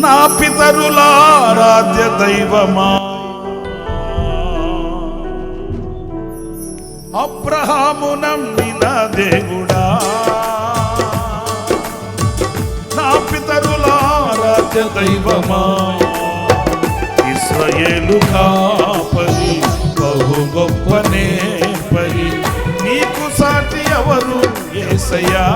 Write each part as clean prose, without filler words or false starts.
నా పితరులారాధ్య దైవమా, అబ్రహాము నమ్మిన దేవుడా, నా పితరులారాధ్య దైవమా, ఇశ్రాయేలు కాపరి బహు గొప్ప నేపరి, నీకు సాటి ఎవరు యేసయ్యా.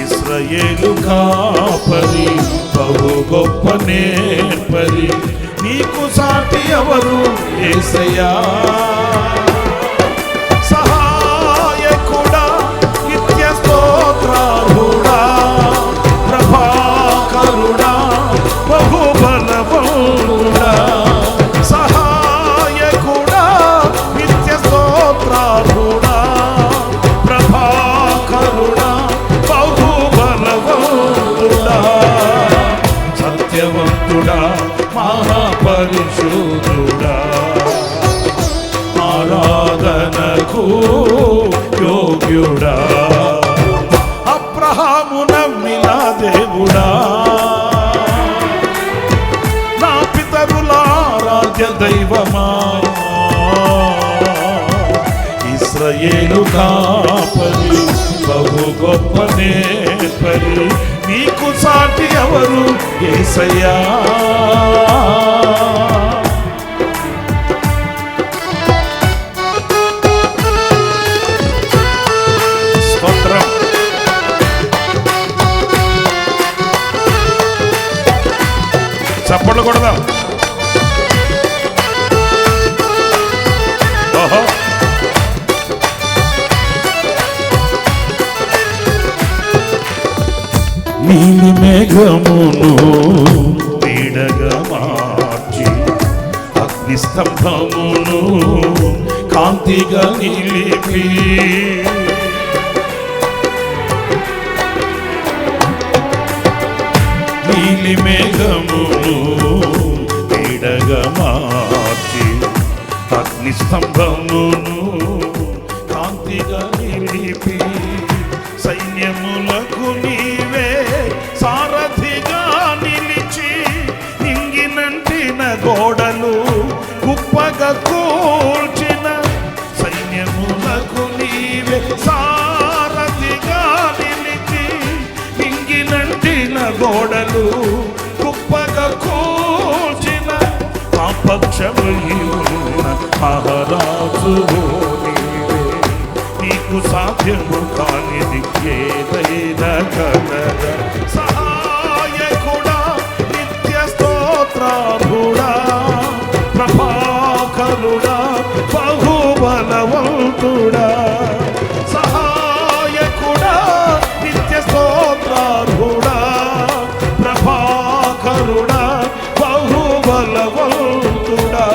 ఇశ్రాయేలు కాపరి బహు గొప్ప నేపరి, నీకు సాటి ఎవరు యేసయ్యా. సహాయకుడా నిత్య స్తోత్రార్హుడా, ప్రభాకరుడా బహుబలవంతుడా, సహాయకుడా నిత్య స్తోత్రార్హుడా, ప్రభాకరుడా బహుబలవంతుడా, సత్యవంతుడా మహాపరిశుద్ధుడా, ఆరాధనకు యోగ్యుడా, అబ్రహాము నమ్మిన దేవుడా, నా పితరులారాధ్య దైవమా, ఇశ్రాయేలు కాపరి బహు గొప్ప నేపరి, నీకు సాటి ఎవరు యేసయ్యా. స్తోత్రం. చప్పట్లు కొడదాం. ఓహో, నీలి మేఘమును నీడగా మార్చి, అగ్నిస్తంభమును కాంతిగా నిలిపి, నీలి మేఘమును నీడగా మార్చి, అగ్నిస్తంభమును కాంతిగా నిలిపి, సైన్యములకు నీవే సారథిగా నిలిచి, నింగినంటిన గోడలు కుప్పగా కూల్చిన, సైన్యములకు నీవే సారథిగా నిలిచి, నింగినంటిన గోడలు కుప్పగా కూల్చిన, ఆ పక్షమున్న మహారాజు నీవే, నీకు సాధ్యము కానిది ఏదైనా కలదా. సహాయకుడా నిత్య స్తోత్రార్హుడా, ప్రభాకరుడా బహుబలవంతుడా, సహాయకుడా నిత్య స్తోత్రార్హుడా, ప్రభాకరుడా బహుబలవంతుడా,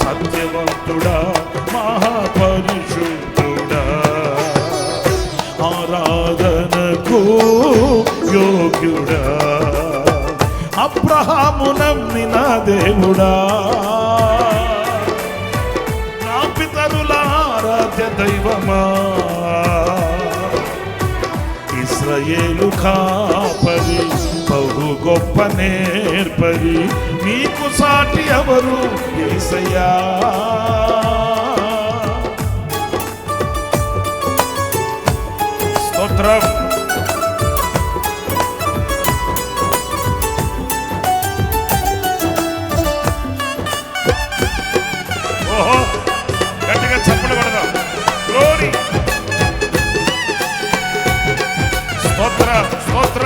సత్యవంతుడా మహాపరిశుద్ధుడా, ఆరాధనకు యోగ్యుడా, అబ్రహాము నమ్మిన దేవుడా, నా పితరులారాధ్య దైవమా, ఇశ్రాయేలు కాపరి బహు గొప్ప నేర్పరి, నీకు సాటి ఎవరు యేసయ్యా. స్తోత్రం. ఓహో, గట్టిగా చప్పట్లు కొడదాం. గ్లోరీ. స్తోత్ర స్తోత్ర.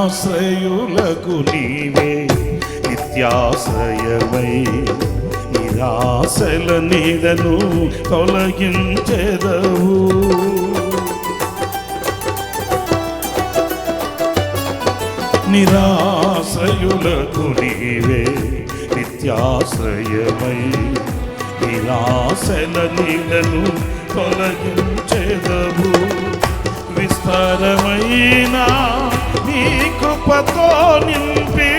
నిరాశ్రయులకు నీవే నిత్యాశ్రయమై, నిరాశల నీడను తొలగించెదవు, నిరాశ్రయులకు నీవే నిత్యాశ్రయమై, నిరాశల నీడను తొలగించెదవు, విస్తారమైన నీ కృపతో నింపి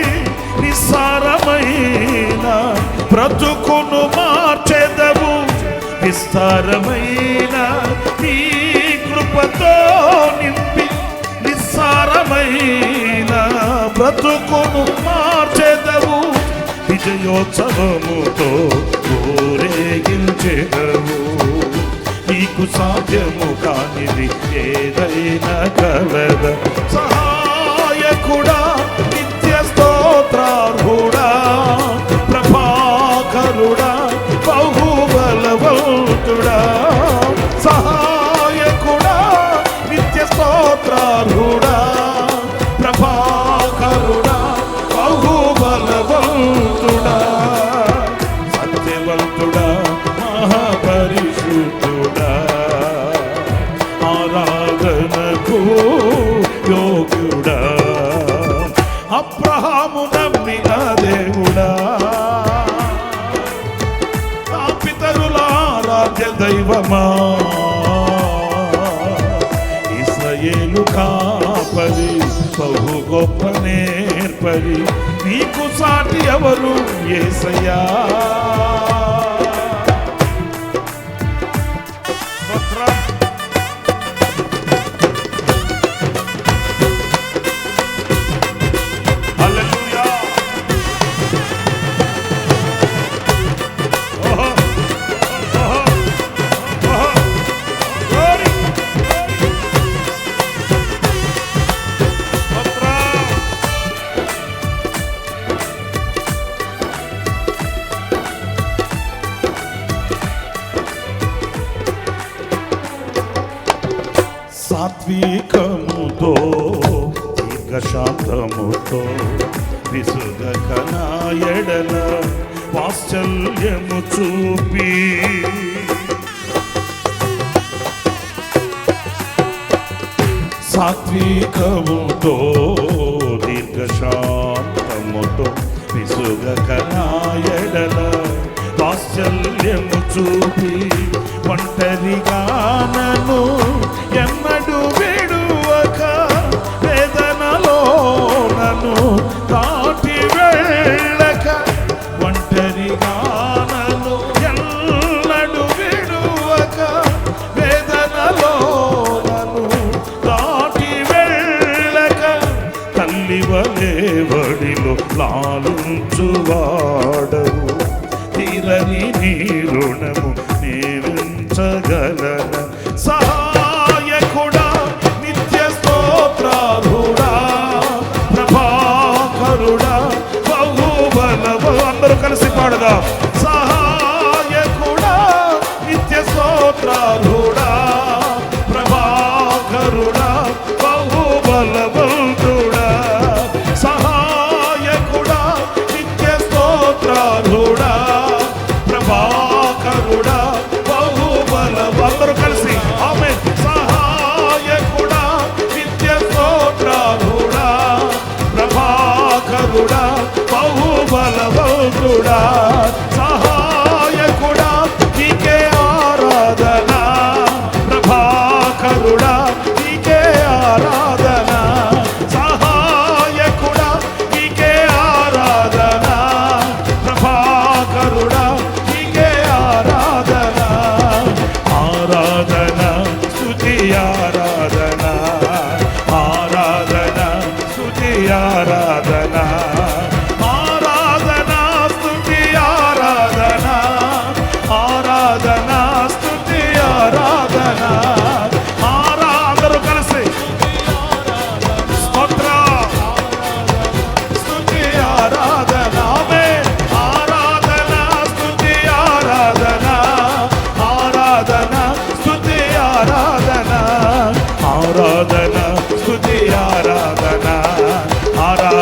నిస్సారమైన బ్రతుకును మార్చెదవు. విస్తారమైన నీ కృపతో నింపి నిస్సారమైన బ్రతుకును మార్చెదవు. విజయోత్సవముతో ఊరేగించెదవు. నీకు సాధ్యము కానిది ఏదైనా కలద. సహాయకుడా, నిత్య స్తోత్రార్హుడా, ప్రభాకరుడా, బహుబలవంతుడా. సహాయకుడా, నిత్య స్తోత్రార్హుడా, ప్రభాకరుడా, బహుబలవంతుడా. సత్యవంతుడా, మహాపరిశుద్ధుడా, ఆరాధనకు యోగ్యుడా, అబ్రహాము నమ్మిన దేవుడా, నా పితరుల ఆరాధ్య దైవమా, ఇశ్రాయేలు కాపరి, బహు గొప్ప నేర్పరి, నీకు సాటి ఎవరు యేసయ్యా. సాత్వికముతో దీర్ఘశాంతముతో విసుగక నా ఎడల వాత్సల్యము చూపి సాత్వికముతో దీర్ఘశాంతముతో విసుగక నా ఎడల వాత్సల్యము చూపి ఒంటరిగా నన్ను ఎన్నడు విడువక వేదనలో నన్ను దాటి వెళ్ళక ఒంటరిగా నన్ను ఎన్నడు విడువక వేదనలో నన్ను దాటి వెళ్ళక తల్లి వలె వడిలో లాలించువాడవు. తీరని నీ రుణము నేవించగలన. సహాయకుడా, నిత్య స్తోత్రార్హుడా, ప్రభాకరుడా, బహుబలవు. అందరూ కలిసి పాడదాం. సహాయకుడా, నిత్య స్తోత్రార్హుడా, ప్రభాకరుడా, బహుబలవంతుడా. సహాయకుడా, నిత్య స్తోత్రార్హుడా, ప్రభాకరుడా, బహుబలవు. అందరూ కలిసి ఆమేన్. సహాయకుడా, నిత్య స్తోత్రార్హుడా, ప్రభాకరుడా, బహుబలవంతుడా. సహాయకుడా, నీకే ఆరాధన, ప్రభాకరుడా, నీకే ఆరాధన. సహాయకుడా, నీకే ఆరాధన, ప్రభాకరుడా, నీకే ఆరాధన. ఆరాధన, స్తుతి ఆరాధన, ఆరాధన, స్తుతి ఆరాధన, ఆరాధన, స్తుతి ఆరాధన, ఆరాధన, స్తుతి ఆరాధన. అందరూ కలిసి స్తోత్ర, స్తుతి ఆరాధన. ఆమేన్. ఆరాధన, స్తుతి ఆరాధన, ఆరాధన, స్తుతి ఆరాధన, ఆరాధన, స్తుతి ఆరాధన, ఆరాధన,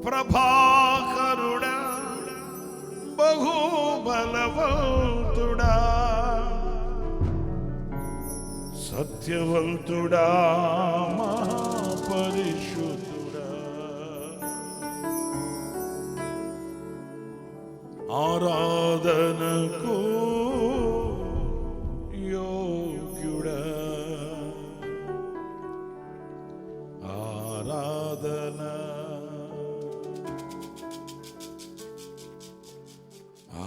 ప్రభాకరుడా బహుబలవంతుడా సత్యవంతుడా మహాపరిశుద్ధుడా ఆరాధనకు యోగ్యుడా ఆరాధన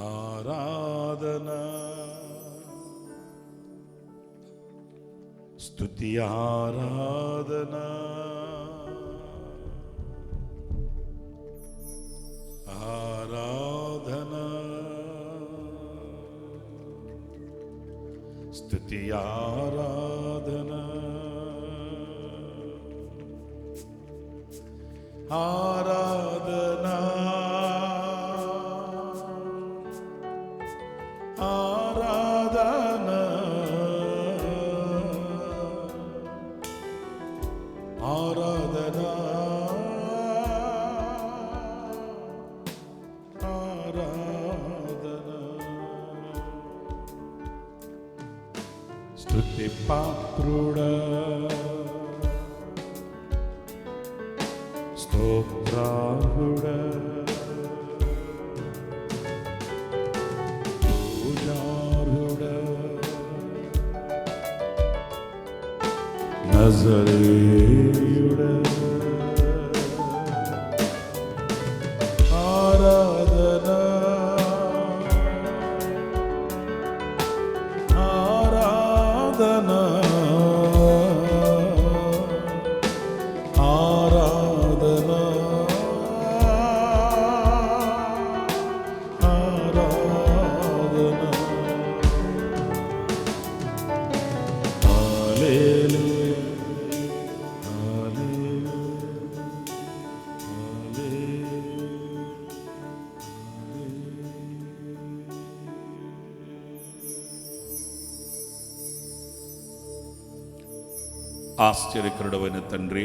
ఆరాధన స్తుతి ఆరాధన ఆరాధన స్తుతి ఆరాధన ఆరాధన ఆరాధన ఆరాధన ఆరాధన స్తుతి పాత్రుడా స్తోత్రార్హుడా పూజార్హుడా నజరేయుడా ఆరాధన ఆరాధన ఆరాధన ఆరాధన హల్లెలూయా ఆశ్చర్యకరుడైన తండ్రి,